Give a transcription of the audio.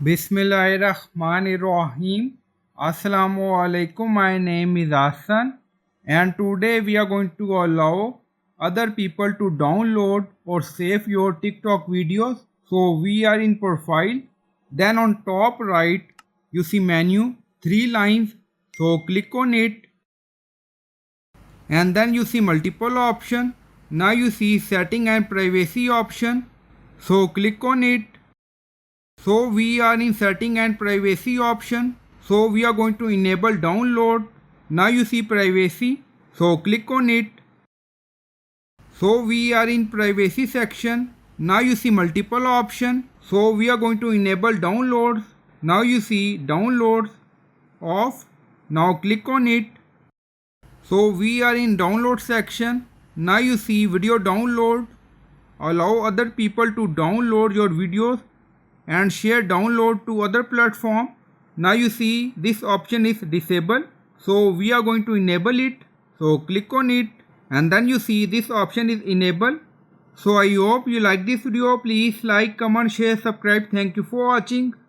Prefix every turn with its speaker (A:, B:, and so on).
A: Bismillahirrahmanirrahim. Assalamu alaikum. My name is Hassan, and today we are going to allow other people to download or save your TikTok videos. So we are in profile. Then on top right you see menu, three lines. So click on it, and then you see multiple option. Now you see setting and privacy option. So click on it. So we are in setting and privacy option. So we are going to enable download. Now you see privacy. So click on it. So we are in privacy section. Now you see multiple option. So we are going to enable downloads. Now you see downloads off. Now click on it. So we are in download section. Now you see video download. Allow other people to download your videos and share download to other platform. Now you see this option is disabled. So we are going to enable it. So click on it, and then you see this option is enabled. So I hope you like this video. Please like, comment, share, subscribe. Thank you for watching.